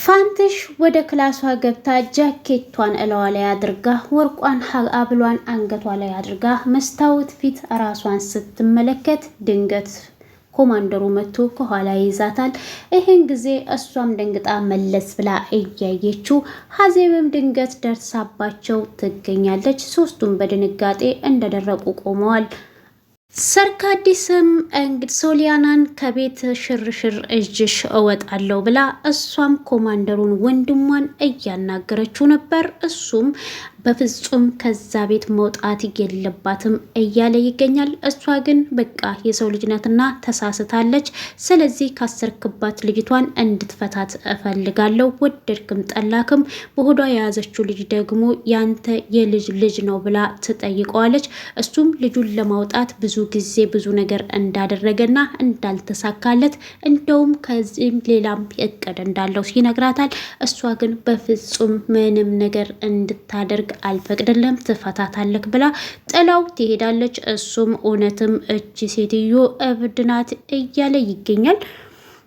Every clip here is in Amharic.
ፋንትሽ ወደ ክላሷ ገብታ ጃኬቷን እለዋ ላይ አድርጋ ወርቋን አብሏን አንገቷ ላይ አድርጋ መስታወት ፊት ራሷን ስትመለከት ድንገት ኮማንደሩ መጥቶ ከኋላ ይዛታል። ይሄን ጊዜ እሷም ደንግጣ መለስ ብላ እያየችው ሀዜብም ድንገት ደርሳባቸው ትገኛለች። ሶስቱም በድንጋጤ እንደደረቁ ቆመዋል። ሰርካዲስም ሶሊያናን ከቤት ሽርሽር እጅሽ እወጣለሁ ብላ እሷም ኮማንደሩን ወንድሟን እያናገረችው ነበር። እሱም በፍጹም ከዛ ቤት መውጣት የለባትም እያለ ይገኛል። እሷ ግን በቃ የሰው ልጅ ናትና ተሳስታለች። ስለዚህ ካሰርክባት ልጅቷን እንድትፈታት እፈልጋለሁ፣ ወደድክም ጠላክም በሆዷ የያዘችው ልጅ ደግሞ ያንተ የልጅ ልጅ ነው ብላ ትጠይቀዋለች። እሱም ልጁን ለማውጣት ብዙ ጊዜ ብዙ ነገር እንዳደረገና እንዳልተሳካለት እንደውም ከዚህም ሌላም እቅድ እንዳለው ይነግራታል። እሷ ግን በፍጹም ምንም ነገር እንድታደርግ አልፈቅድልም፣ ትፈታታለክ ብላ ጥላው ትሄዳለች። እሱም እውነትም እቺ ሴትዮ እብድ ናት እያለ ይገኛል።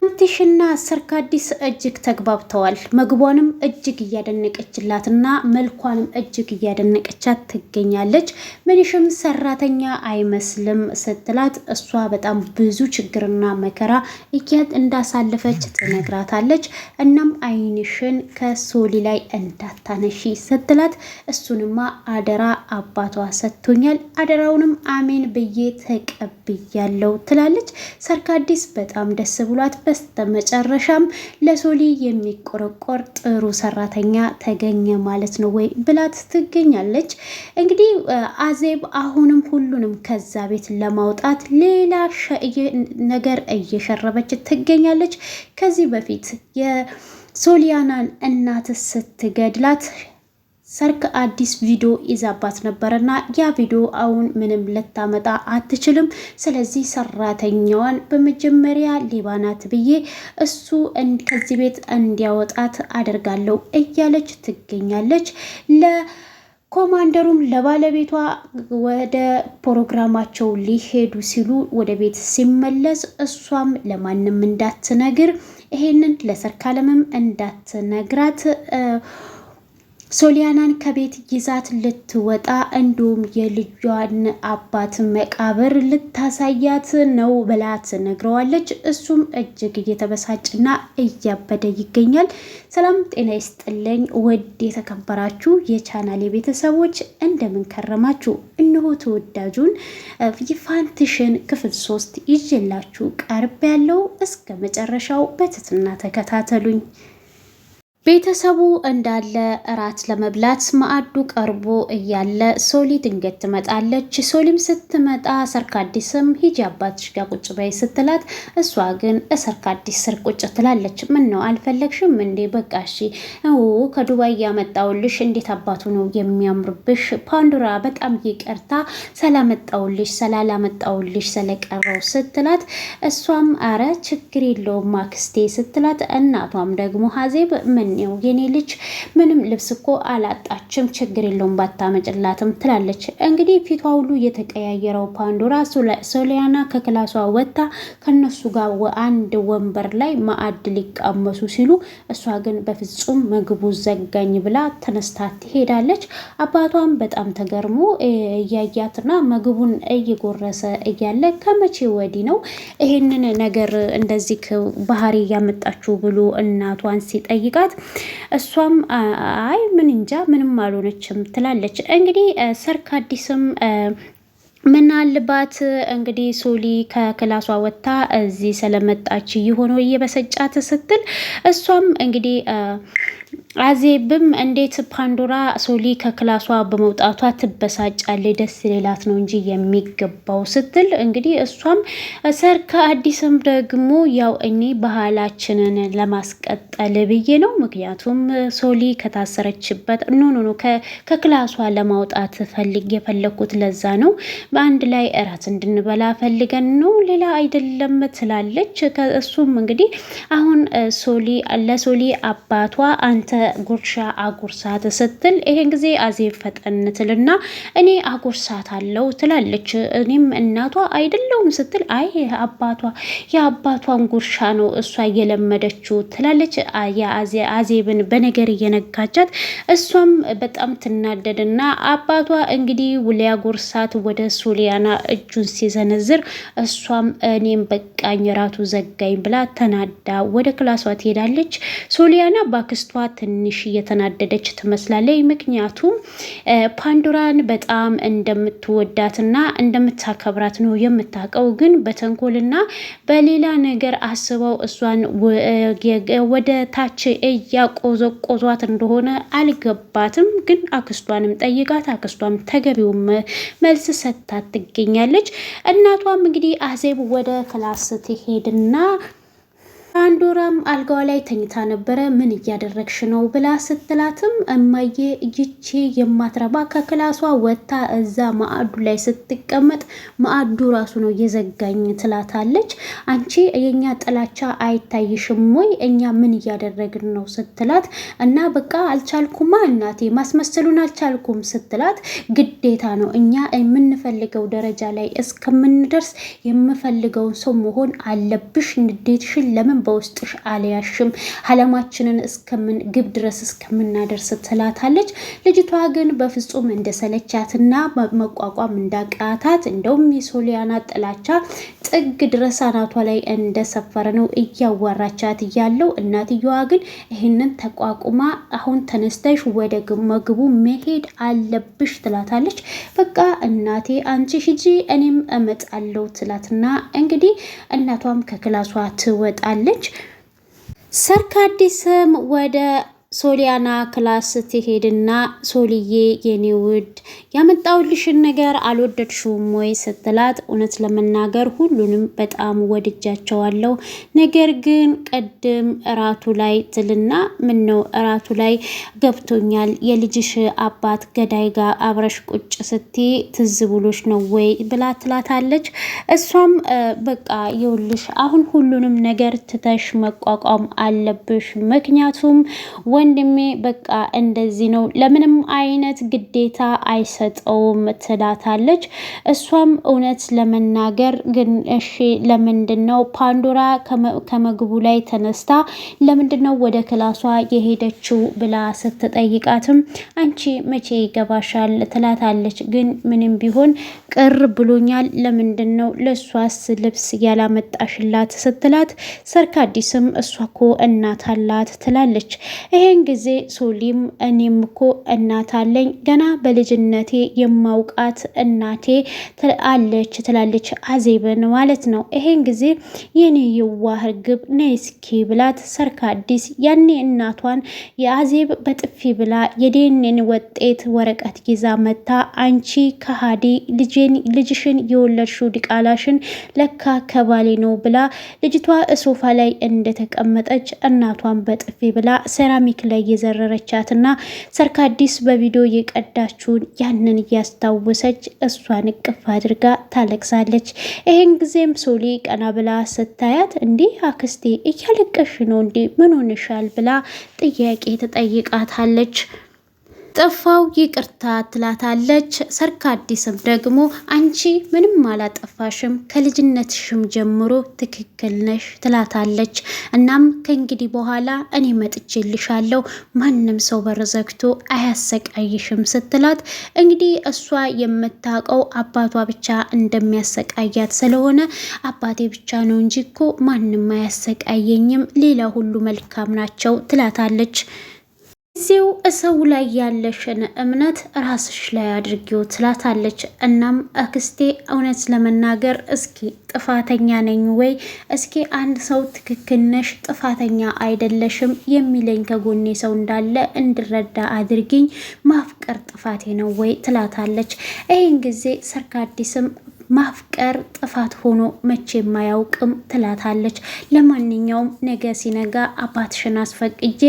ፋንትሽና ሰርካዲስ እጅግ ተግባብተዋል። ምግቧንም እጅግ እያደነቀችላትና መልኳንም እጅግ እያደነቀቻት ትገኛለች። ምንሽም ሰራተኛ አይመስልም ስትላት እሷ በጣም ብዙ ችግርና መከራ እንዳሳለፈች ትነግራታለች። እናም አይንሽን ከሶሊ ላይ እንዳታነሺ ስትላት እሱንማ አደራ አባቷ ሰጥቶኛል፣ አደራውንም አሜን ብዬ ተቀብያለሁ ትላለች። ሰርካዲስ በጣም ደስ ብሏት በስተመጨረሻም ለሶሊ የሚቆረቆር ጥሩ ሰራተኛ ተገኘ ማለት ነው ወይ ብላት ትገኛለች። እንግዲህ አዜብ አሁንም ሁሉንም ከዛ ቤት ለማውጣት ሌላ ነገር እየሸረበች ትገኛለች። ከዚህ በፊት የሶሊያናን እናት ስትገድላት ሰርካዲስ ቪዲዮ ይዛባት ነበርና ያ ቪዲዮ አሁን ምንም ልታመጣ አትችልም። ስለዚህ ሰራተኛዋን በመጀመሪያ ሌባናት ብዬ እሱ ከዚህ ቤት እንዲያወጣት አደርጋለሁ እያለች ትገኛለች። ለኮማንደሩም ለባለቤቷ ወደ ፕሮግራማቸው ሊሄዱ ሲሉ ወደ ቤት ሲመለስ እሷም ለማንም እንዳትነግር ይሄንን ለሰርካለምም እንዳትነግራት ሶሊያናን ከቤት ይዛት ልትወጣ እንዲሁም የልጇን አባት መቃብር ልታሳያት ነው ብላ ትነግረዋለች። እሱም እጅግ እየተበሳጭና እያበደ ይገኛል። ሰላም ጤና ይስጥልኝ ውድ የተከበራችሁ የቻናሌ ቤተሰቦች እንደምን ከረማችሁ? እነሆ ተወዳጁን ፋንትሽን ክፍል 3 ይዤላችሁ ቀርብ ያለው እስከ መጨረሻው በትህትና ተከታተሉኝ። ቤተሰቡ እንዳለ እራት ለመብላት ማዕዱ ቀርቦ እያለ ሶሊ ድንገት ትመጣለች። ሶሊም ስትመጣ ሰርካዲስም ሂጂ አባትሽ ጋር ቁጭ በይ ስትላት እሷ ግን ሰርካዲስ ስር ቁጭ ትላለች። ምን ነው አልፈለግሽም እንዴ? በቃ እሺ ከዱባይ ያመጣውልሽ እንዴት አባቱ ነው የሚያምርብሽ። ፓንዶራ በጣም ይቅርታ ስላላመጣውልሽ ስለቀረው ስትላት እሷም አረ ችግር የለውም አክስቴ ስትላት እናቷም ደግሞ ሀዜብ ምን ነው የኔ ልጅ ምንም ልብስ እኮ አላጣችም፣ ችግር የለውም ባታመጭላትም ትላለች። እንግዲህ ፊቷ ሁሉ የተቀያየረው ፓንዶራ ሶሊያና ከክላሷ ወጥታ ከነሱ ጋር አንድ ወንበር ላይ ማዕድ ሊቃመሱ ሲሉ እሷ ግን በፍጹም ምግቡ ዘጋኝ ብላ ተነስታ ትሄዳለች። አባቷም በጣም ተገርሞ እያያትና ምግቡን እየጎረሰ እያለ ከመቼ ወዲህ ነው ይሄንን ነገር እንደዚህ ባህሪ ያመጣችሁ ብሎ እናቷን ሲጠይቃት እሷም አይ ምን እንጃ ምንም አልሆነችም ትላለች። እንግዲህ ሰርካዲስም ምናልባት እንግዲህ ሶሊ ከክላሷ ወጥታ እዚህ ስለመጣች የሆነው እየበሰጫት ስትል እሷም እንግዲህ አዜብም እንዴት ፓንዶራ ሶሊ ከክላሷ በመውጣቷ ትበሳጫለች? ደስ ሌላት ነው እንጂ የሚገባው ስትል እንግዲህ እሷም ሰርካዲስም ደግሞ ያው እኔ ባህላችንን ለማስቀጠል ብዬ ነው፣ ምክንያቱም ሶሊ ከታሰረችበት ኖ ከክላሷ ለማውጣት የፈለኩት ለዛ ነው፣ በአንድ ላይ እራት እንድንበላ ፈልገን ነው፣ ሌላ አይደለም ትላለች። እሱም እንግዲህ አሁን ለሶሊ አባቷ አንተ ጉርሻ አጉርሳት ስትል ይሄን ጊዜ አዜብ ፈጠን ትልና እኔ አጉርሳት አለው ትላለች። እኔም እናቷ አይደለውም ስትል አይ አባቷ የአባቷን ጉርሻ ነው እሷ እየለመደችው ትላለች። አዜብን በነገር እየነጋቻት እሷም በጣም ትናደድና አባቷ እንግዲህ ሊያጎርሳት ወደ ሶሊያና እጁን ሲዘነዝር እሷም እኔም በቃኝ ራቱ ዘጋኝ ብላ ተናዳ ወደ ክላሷ ትሄዳለች። ሶሊያና ባክስቷ ትንሽ እየተናደደች ትመስላለች። ምክንያቱም ፓንዶራን በጣም እንደምትወዳትና እንደምታከብራት ነው የምታውቀው። ግን በተንኮልና በሌላ ነገር አስበው እሷን ወደ ታች እያቆዘቆዟት እንደሆነ አልገባትም። ግን አክስቷንም ጠይቃት አክስቷም ተገቢውም መልስ ሰጥታት ትገኛለች። እናቷም እንግዲህ አዜብ ወደ ክላስ ትሄድና ፓንዶራም አልጋዋ ላይ ተኝታ ነበረ። ምን እያደረግሽ ነው ብላ ስትላትም እማዬ ይቺ የማትረባ ከክላሷ ወጥታ እዛ ማዕዱ ላይ ስትቀመጥ ማዕዱ ራሱ ነው የዘጋኝ ትላታለች። አንቺ የኛ ጥላቻ አይታይሽም ወይ? እኛ ምን እያደረግን ነው ስትላት እና በቃ አልቻልኩማ እናቴ ማስመሰሉን አልቻልኩም ስትላት ግዴታ ነው እኛ የምንፈልገው ደረጃ ላይ እስከምንደርስ የምፈልገውን ሰው መሆን አለብሽ። ንዴትሽን ለምን በውስጥሽ አልያሽም? አለማችንን እስከምን ግብ ድረስ እስከምናደርስ ትላታለች። ልጅቷ ግን በፍጹም እንደሰለቻትና መቋቋም እንዳቃታት እንደውም የሶሊያና ጥላቻ ጥግ ድረስ አናቷ ላይ እንደሰፈረ ነው እያወራቻት እያለው። እናትየዋ ግን ይህንን ተቋቁማ አሁን ተነስተሽ ወደ ምግቡ መሄድ አለብሽ ትላታለች። በቃ እናቴ አንቺ ሂጂ እኔም እመጣለሁ ትላትና እንግዲህ እናቷም ከክላሷ ትወጣለች። ሰርካዲስም ወደ ሶሊያና ክላስ ትሄድና ሶልዬ የኔ ውድ ያመጣውልሽን ነገር አልወደድሽውም ወይ ስትላት እውነት ለመናገር ሁሉንም በጣም ወድጃቸዋለሁ። ነገር ግን ቅድም እራቱ ላይ ትልና ምን ነው እራቱ ላይ ገብቶኛል የልጅሽ አባት ገዳይ ጋር አብረሽ ቁጭ ስትይ ትዝ ብሎሽ ነው ወይ ብላ ትላታለች። እሷም በቃ ይኸውልሽ አሁን ሁሉንም ነገር ትተሽ መቋቋም አለብሽ። ምክንያቱም ወንድሜ በቃ እንደዚህ ነው ለምንም አይነት ግዴታ አይሰጠውም ትላታለች። እሷም እውነት ለመናገር ግን እሺ ለምንድነው ፓንዶራ ከመግቡ ላይ ተነስታ ለምንድነው ወደ ክላሷ የሄደችው ብላ ስትጠይቃትም አንቺ መቼ ይገባሻል ትላታለች። ግን ምንም ቢሆን ቅር ብሎኛል ለምንድነው ለሷስ ልብስ ያላመጣሽላት ስትላት ሰርካዲስም እሷ እኮ እናት አላት ትላለች። ይሄን ጊዜ ሶሊም እኔም እኮ እናት አለኝ ገና በልጅነቴ የማውቃት እናቴ አለች ትላለች። አዜብን ማለት ነው። ይሄን ጊዜ የኔ የዋህ እርግብ ነይ እስኪ ብላት ሰርካዲስ ያኔ እናቷን የአዜብ በጥፊ ብላ የዴኔን ውጤት ወረቀት ይዛ መታ አንቺ ከሃዲ ልጅሽን የወለድሽው ዲቃላሽን ለካ ከባሌ ነው ብላ ልጅቷ ሶፋ ላይ እንደተቀመጠች እናቷን በጥፊ ብላ ሴራሚክ ላይ የዘረረቻትና ሰርካዲስ በቪዲዮ የቀዳችውን ያንን እያስታወሰች እሷን እቅፍ አድርጋ ታለቅሳለች። ይሄን ጊዜም ሶሊ ቀና ብላ ስታያት እንዲህ አክስቴ እያለቀሽ ነው እንዴ ምን ሆነሻል ብላ ጥያቄ ትጠይቃታለች። ጠፋው ይቅርታ ትላታለች። ሰርካዲስም ደግሞ አንቺ ምንም አላጠፋሽም ከልጅነትሽም ጀምሮ ትክክል ነሽ ትላታለች። እናም ከእንግዲህ በኋላ እኔ መጥቼልሻለሁ ማንም ሰው በር ዘግቶ አያሰቃይሽም ስትላት እንግዲህ እሷ የምታውቀው አባቷ ብቻ እንደሚያሰቃያት ስለሆነ አባቴ ብቻ ነው እንጂ እኮ ማንም አያሰቃየኝም ሌላ ሁሉ መልካም ናቸው ትላታለች። እዚው ሰው ላይ ያለሽን እምነት ራስሽ ላይ አድርጊው ትላታለች። እናም አክስቴ እውነት ለመናገር እስኪ ጥፋተኛ ነኝ ወይ እስኪ አንድ ሰው ትክክል ነሽ ጥፋተኛ አይደለሽም የሚለኝ ከጎኔ ሰው እንዳለ እንድረዳ አድርጊኝ ማፍቀር ጥፋቴ ነው ወይ ትላታለች። ይህን ጊዜ ሰርካዲስም ማፍቀር ጥፋት ሆኖ መቼም አያውቅም ትላታለች። ለማንኛውም ነገ ሲነጋ አባትሽን አስፈቅጄ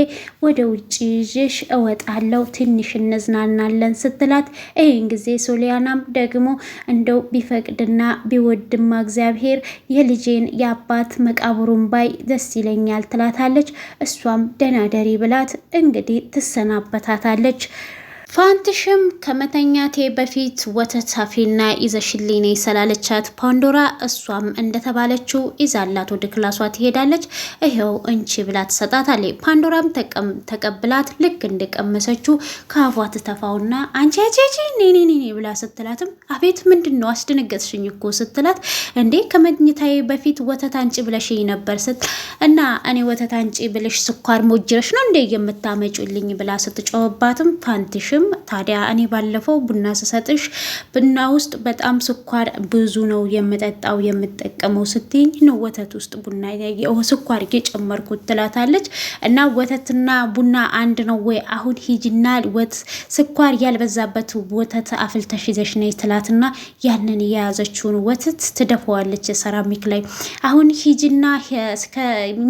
ወደ ውጭ ይዤሽ እወጣለሁ፣ ትንሽ እንዝናናለን ስትላት፣ ይህን ጊዜ ሶሊያናም ደግሞ እንደው ቢፈቅድና ቢወድማ እግዚአብሔር የልጄን የአባት መቃብሩን ባይ ደስ ይለኛል ትላታለች። እሷም ደናደሪ ብላት እንግዲህ ትሰናበታታለች። ፋንትሽም ከመተኛቴ በፊት ወተት አፊና ይዘሽልኝ ነይ ስላለቻት ፓንዶራ እሷም እንደተባለችው ይዛላት ወደ ክላሷ ትሄዳለች። ይሄው እንቺ ብላ ትሰጣታለች። ፓንዶራም ተቀብላት ልክ እንደቀመሰችው ከአፏ ትተፋውና አንቺ ያቺ ኔ ብላ ስትላትም አቤት ምንድነው አስደነገጥሽኝ እኮ ስትላት፣ እንዴ ከመኝታዬ በፊት ወተት አንጪ ብለሽኝ ነበር እና እኔ ወተት አንጪ ብለሽ ስኳር ሞጅረሽ ነው እንዴ የምታመጪልኝ ብላ ስትጮህባትም ፋንትሽም ታዲያ እኔ ባለፈው ቡና ስሰጥሽ ቡና ውስጥ በጣም ስኳር ብዙ ነው የምጠጣው የምጠቀመው ስትይኝ ነው ወተት ውስጥ ቡና ስኳር እየጨመርኩት ትላታለች። እና ወተትና ቡና አንድ ነው ወይ? አሁን ሂጂና ስኳር ያልበዛበት ወተት አፍልተሽ ይዘሽ ነይ ትላትና ያንን የያዘችውን ወተት ትደፈዋለች ሰራሚክ ላይ። አሁን ሂጂና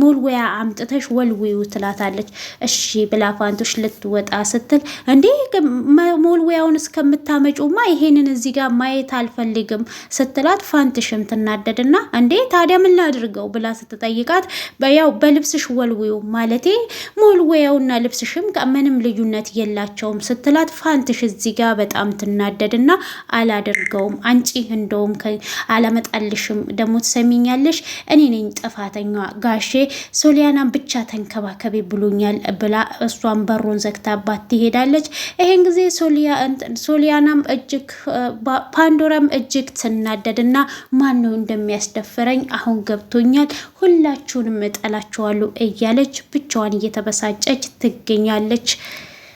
ሞልወያ አምጥተሽ ወልዊው ትላታለች። እሺ ብላ ፋንቱሽ ልትወጣ ስትል እንዴ ሞልወያውን እስከምታመጩማ ይሄንን እዚህ ጋር ማየት አልፈልግም ስትላት፣ ፋንትሽም ትናደድና እንዴ ታዲያ ምን ላድርገው ብላ ስትጠይቃት፣ ያው በልብስሽ ወልዊው ማለቴ ሞልወያውና ልብስሽም ምንም ልዩነት የላቸውም ስትላት፣ ፋንትሽ እዚህ ጋር በጣም ትናደድና አላደርገውም አንቺ እንደውም አላመጣልሽም ደግሞ ትሰሚኛለሽ እኔ ነኝ ጥፋተኛ ጋሼ ሶሊያናን ብቻ ተንከባከቢ ብሎኛል ብላ እሷን በሩን ዘግታባት ትሄዳለች። ይሄን ጊዜ ሶሊያናም እጅግ ፓንዶራም እጅግ ትናደድና ማን ነው እንደሚያስደፍረኝ አሁን ገብቶኛል፣ ሁላችሁንም እጠላችኋለሁ እያለች ብቻዋን እየተበሳጨች ትገኛለች።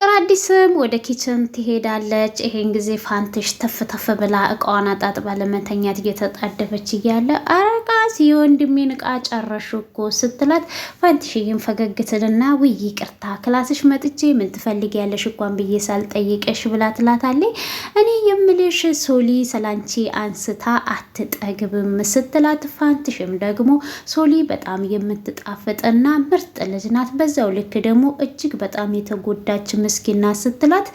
አዲስም ወደ ኪችን ትሄዳለች። ይሄን ጊዜ ፋንትሽ ተፍ ብላ እቃዋን አጣጥባ ለመተኛት እየተጣደፈች እያለ አረቃስ የወንድሜን እቃ ጨረሹ እኮ ስትላት፣ ፋንትሽዬም ፈገግ ትልና ውይ ይቅርታ ክላስሽ መጥቼ ምን ትፈልጊያለሽ እንኳን ብዬ ሳልጠይቀሽ ብላ ትላታለች። እኔ የምልሽ ሶሊ ስላንቺ አንስታ አትጠግብም ስትላት፣ ፋንትሽም ደግሞ ሶሊ በጣም የምትጣፍጥና ምርጥ ልጅ ናት፣ በዛው ልክ ደግሞ እጅግ በጣም የተጎዳች ምስኪና ስትላት፣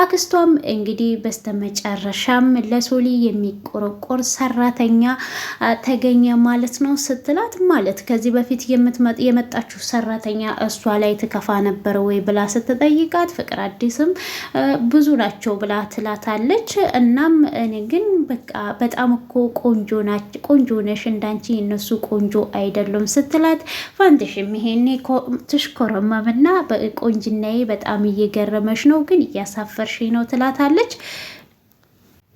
አክስቷም እንግዲህ በስተመጨረሻም ለሶሊ የሚቆረቆር ሰራተኛ ተገኘ ማለት ነው ስትላት፣ ማለት ከዚህ በፊት የመጣችው ሰራተኛ እሷ ላይ ትከፋ ነበር ወይ ብላ ስትጠይቃት፣ ፍቅር አዲስም ብዙ ናቸው ብላ ትላታለች። እናም እኔ ግን በቃ በጣም እኮ ቆንጆ ነሽ እንዳንቺ እነሱ ቆንጆ አይደሉም ስትላት፣ ፋንትሽም ይሄኔ ትሽኮረመምና በቆንጅናዬ በጣም እየገረመሽ ነው ግን እያሳፈርሽ ነው ትላታለች።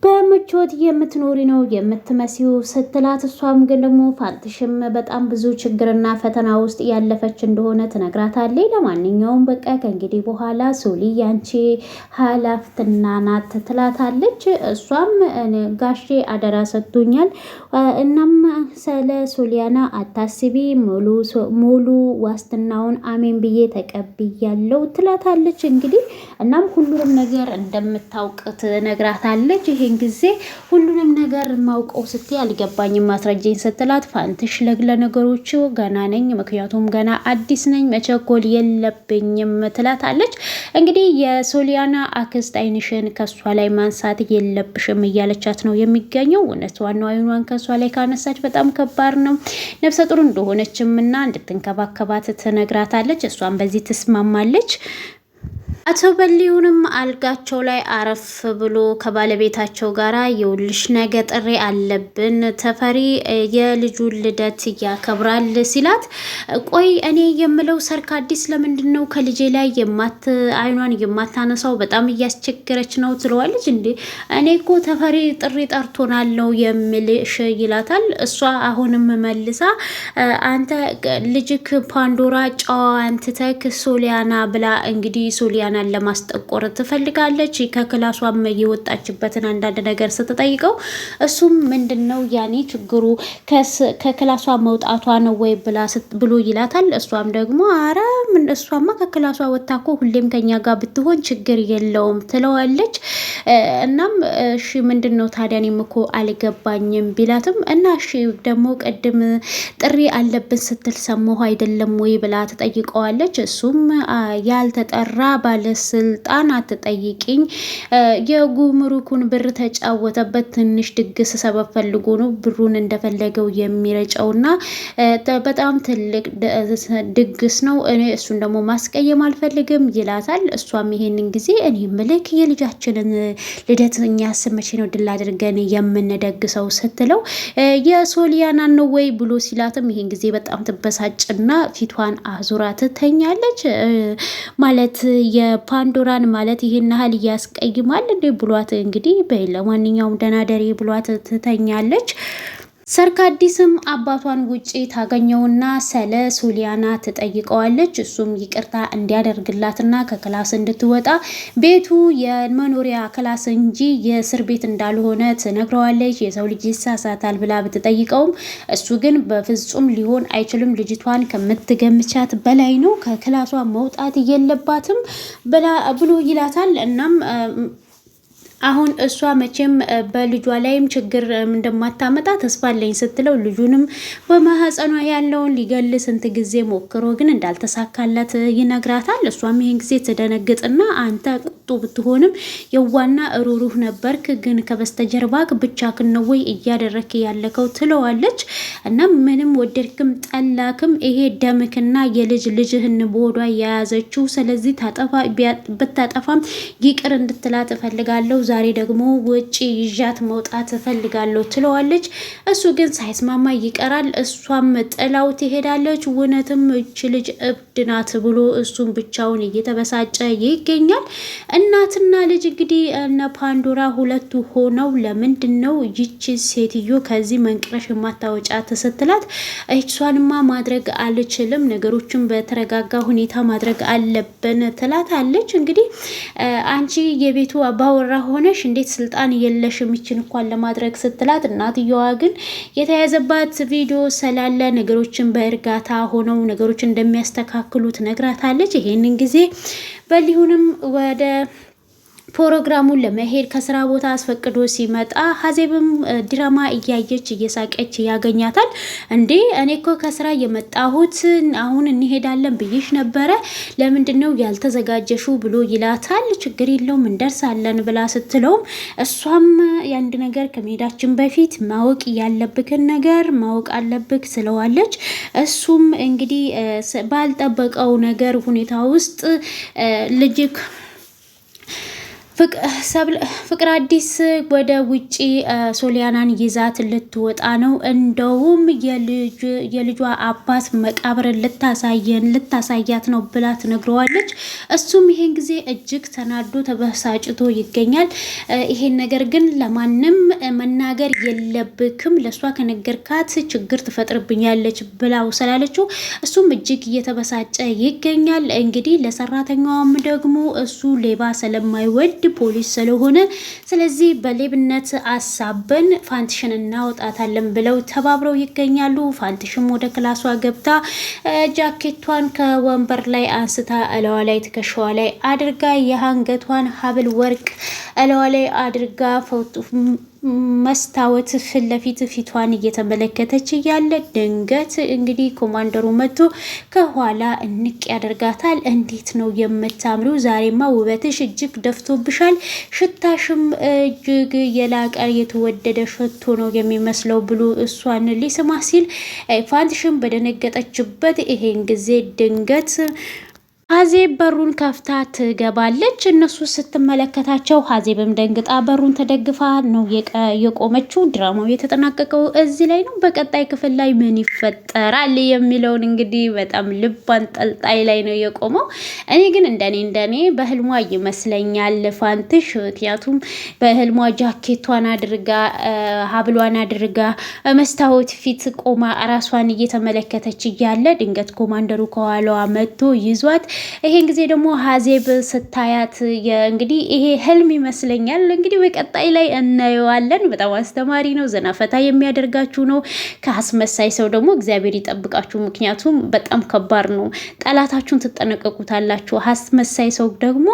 በምቾት የምትኖሪ ነው የምትመሲው ስትላት፣ እሷም ግን ደግሞ ፋንትሽም በጣም ብዙ ችግርና ፈተና ውስጥ ያለፈች እንደሆነ ትነግራታለች። ለማንኛውም በቃ ከእንግዲህ በኋላ ሶሊ ያንቺ ኃላፊነትና ናት ትላታለች። እሷም ጋሼ አደራ ሰጥቶኛል፣ እናም ስለ ሶሊያና አታስቢ፣ ሙሉ ዋስትናውን አሜን ብዬ ተቀብያለሁ ትላታለች። እንግዲህ እናም ሁሉንም ነገር እንደምታውቅ ትነግራታለች። ጊዜ ሁሉንም ነገር ማውቀው ስትይ አልገባኝም ማስረጃኝ ስትላት፣ ፋንትሽ ለነገሮቹ ገና ነኝ፣ ምክንያቱም ገና አዲስ ነኝ፣ መቸኮል የለብኝም ትላታለች። እንግዲህ የሶሊያና አክስት አይንሽን ከሷ ላይ ማንሳት የለብሽም እያለቻት ነው የሚገኘው። እውነት ዋናው አይኗን ከሷ ላይ ካነሳች በጣም ከባድ ነው። ነፍሰ ጡር እንደሆነችም እና እንድትንከባከባት ትነግራታለች። እሷን በዚህ ትስማማለች። አቶ በሊውንም አልጋቸው ላይ አረፍ ብሎ ከባለቤታቸው ጋራ የውልሽ ነገ ጥሪ አለብን ተፈሪ የልጁን ልደት ያከብራል ሲላት፣ ቆይ እኔ የምለው ሰርክ አዲስ ለምንድን ነው ከልጄ ላይ አይኗን የማታነሳው በጣም እያስቸገረች ነው ትለዋለች። እንዴ እኔ እኮ ተፈሪ ጥሪ ጠርቶናል ነው የምልሽ ይላታል። እሷ አሁንም መልሳ አንተ ልጅክ ፓንዶራ ጨዋ አንትተክ ሶሊያና ብላ እንግዲህ ሶሊያና ለማስጠቆር ትፈልጋለች። ከክላሷም የወጣችበትን አንዳንድ ነገር ስትጠይቀው እሱም ምንድነው ያኔ ችግሩ ከክላሷ መውጣቷ ነው ወይ ብሎ ይላታል። እሷም ደግሞ አረ እሷማ ከክላሷ ወጣ እኮ ሁሌም ከኛ ጋር ብትሆን ችግር የለውም ትለዋለች። እናም እሺ ምንድነው ታዲያ እኔም እኮ አልገባኝም ቢላትም እና እሺ ደግሞ ቅድም ጥሪ አለብን ስትል ሰማሁ አይደለም ወይ ብላ ትጠይቀዋለች። እሱም ያልተጠራ ባለስልጣን አትጠይቂኝ፣ የጉምሩኩን ብር ተጫወተበት፣ ትንሽ ድግስ ሰበብ ፈልጎ ነው ብሩን እንደፈለገው የሚረጨውና በጣም ትልቅ ድግስ ነው፣ እኔ እሱን ደግሞ ማስቀየም አልፈልግም ይላታል። እሷም ይሄንን ጊዜ እኔ ምልክ የልጃችንን ልደት እኛስ መቼ ነው ድል አድርገን የምንደግሰው ስትለው የሶሊያና ነው ወይ ብሎ ሲላትም ይሄን ጊዜ በጣም ትበሳጭና ፊቷን አዙራ ትተኛለች። ማለት የፓንዶራን ማለት ይሄን ያህል እያስቀይማል እንዴ ብሏት እንግዲህ ለማንኛውም ደናደሪ ብሏት ትተኛለች። ሰርካዲስም አባቷን ውጪ ታገኘውና ስለ ሶሊያና ትጠይቀዋለች። እሱም ይቅርታ እንዲያደርግላትና ከክላስ እንድትወጣ ቤቱ የመኖሪያ ክላስ እንጂ የእስር ቤት እንዳልሆነ ትነግረዋለች። የሰው ልጅ ይሳሳታል ብላ ብትጠይቀውም እሱ ግን በፍጹም ሊሆን አይችልም፣ ልጅቷን ከምትገምቻት በላይ ነው፣ ከክላሷ መውጣት የለባትም ብሎ ይላታል። እናም አሁን እሷ መቼም በልጇ ላይም ችግር እንደማታመጣ ተስፋ አለኝ ስትለው ልጁንም በማህፀኗ ያለውን ሊገል ስንት ጊዜ ሞክሮ ግን እንዳልተሳካለት ይነግራታል። እሷም ይሄን ጊዜ ትደነግጥና አንተ ቁጡ ብትሆንም የዋና ሩሩህ ነበርክ፣ ግን ከበስተጀርባክ ብቻህን ነው ወይ እያደረክ ያለከው ትለዋለች። እና ምንም ወደድክም ጠላክም ይሄ ደምክና የልጅ ልጅህን በሆዷ የያዘችው፣ ስለዚህ ብታጠፋም ይቅር እንድትላት እፈልጋለሁ፣ ዛሬ ደግሞ ውጪ ይዣት መውጣት እፈልጋለሁ ትለዋለች። እሱ ግን ሳይስማማ ይቀራል። እሷም ጥላው ትሄዳለች። እውነትም እች ልጅ እብድ ናት ብሎ እሱም ብቻውን እየተበሳጨ ይገኛል። እናትና ልጅ እንግዲህ እነ ፓንዶራ ሁለቱ ሆነው ለምንድን ነው ይቺ ሴትዮ ከዚህ መንቅረሽ የማታወጫት ስትላት እሷንማ ማድረግ አልችልም፣ ነገሮችን በተረጋጋ ሁኔታ ማድረግ አለብን ትላታለች። እንግዲህ አንቺ የቤቱ አባወራ ሆነሽ እንዴት ስልጣን የለሽም ይችን እንኳን ለማድረግ ስትላት፣ እናትየዋ ግን የተያዘባት ቪዲዮ ስላለ ነገሮችን በእርጋታ ሆነው ነገሮችን እንደሚያስተካክሉት ነግራታለች። ይሄንን ጊዜ በሊሁንም ወደ ፕሮግራሙን ለመሄድ ከስራ ቦታ አስፈቅዶ ሲመጣ ሀዜብም ድራማ እያየች እየሳቀች ያገኛታል። እንዴ እኔ እኮ ከስራ የመጣሁት አሁን እንሄዳለን ብዬሽ ነበረ፣ ለምንድነው ያልተዘጋጀሹ ብሎ ይላታል። ችግር የለውም እንደርሳለን ብላ ስትለውም እሷም የአንድ ነገር ከመሄዳችን በፊት ማወቅ ያለብክን ነገር ማወቅ አለብክ ስለዋለች። እሱም እንግዲህ ባልጠበቀው ነገር ሁኔታ ውስጥ ልጅክ ፍቅር አዲስ ወደ ውጪ ሶሊያናን ይዛት ልትወጣ ነው። እንደውም የልጇ አባት መቃብር ልታሳያት ነው ብላ ትነግረዋለች። እሱም ይሄን ጊዜ እጅግ ተናዶ ተበሳጭቶ ይገኛል። ይሄን ነገር ግን ለማንም መናገር የለብክም፣ ለሷ ከነገርካት ችግር ትፈጥርብኛለች ብላው ስላለችው እሱም እጅግ እየተበሳጨ ይገኛል። እንግዲህ ለሰራተኛዋም ደግሞ እሱ ሌባ ስለማይወድ ፖሊስ ስለሆነ ስለዚህ በሌብነት አሳበን ፋንትሽን እናወጣታለን ብለው ተባብረው ይገኛሉ። ፋንትሽም ወደ ክላሷ ገብታ ጃኬቷን ከወንበር ላይ አንስታ እለዋ ላይ ትከሻዋ ላይ አድርጋ የአንገቷን ሀብል ወርቅ እለዋ ላይ አድርጋ መስታወት ፊት ለፊት ፊቷን እየተመለከተች እያለ ድንገት እንግዲህ ኮማንደሩ መጥቶ ከኋላ እንቅ ያደርጋታል። እንዴት ነው የምታምሪው? ዛሬማ ውበትሽ እጅግ ደፍቶብሻል፣ ሽታሽም እጅግ የላቀ የተወደደ ሽቶ ነው የሚመስለው ብሎ እሷን ሊስማ ሲል ፋንትሽም በደነገጠችበት ይሄን ጊዜ ድንገት ሀዜብ በሩን ከፍታ ትገባለች። እነሱ ስትመለከታቸው ሀዜብም ደንግጣ በሩን ተደግፋ ነው የቆመችው። ድራማው የተጠናቀቀው እዚህ ላይ ነው። በቀጣይ ክፍል ላይ ምን ይፈጠራል የሚለውን እንግዲህ በጣም ልብ አንጠልጣይ ላይ ነው የቆመው። እኔ ግን እንደኔ በህልሟ ይመስለኛል ፋንትሽ፣ ምክንያቱም በህልሟ ጃኬቷን አድርጋ ሀብሏን አድርጋ መስታወት ፊት ቆማ ራሷን እየተመለከተች እያለ ድንገት ኮማንደሩ ከኋላዋ መጥቶ ይዟት ይሄን ጊዜ ደግሞ ሀዜብ ስታያት እንግዲህ ይሄ ህልም ይመስለኛል። እንግዲህ በቀጣይ ላይ እናየዋለን። በጣም አስተማሪ ነው፣ ዘናፈታ የሚያደርጋችሁ ነው። ከአስመሳይ ሰው ደግሞ እግዚአብሔር ይጠብቃችሁ። ምክንያቱም በጣም ከባድ ነው። ጠላታችሁን ትጠነቀቁታላችሁ። አስመሳይ ሰው ደግሞ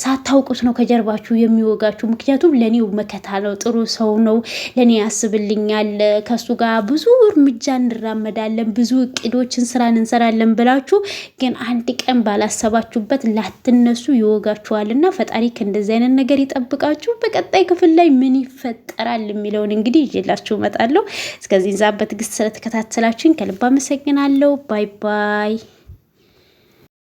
ሳታውቁት ነው ከጀርባችሁ የሚወጋችሁ። ምክንያቱም ለኔው መከታ ነው፣ ጥሩ ሰው ነው፣ ለኔ ያስብልኛል፣ ከሱ ጋር ብዙ እርምጃ እንራመዳለን፣ ብዙ እቅዶችን ስራን እንሰራለን ብላችሁ ግን አንድ ቀን ባላሰባችሁበት ላትነሱ ይወጋችኋል። እና ፈጣሪ ከእንደዚህ አይነት ነገር ይጠብቃችሁ። በቀጣይ ክፍል ላይ ምን ይፈጠራል የሚለውን እንግዲህ ይዤላችሁ እመጣለሁ። እስከዚህ ዛ በትዕግስት ስለተከታተላችሁኝ ከልብ አመሰግናለሁ። ባይ ባይ።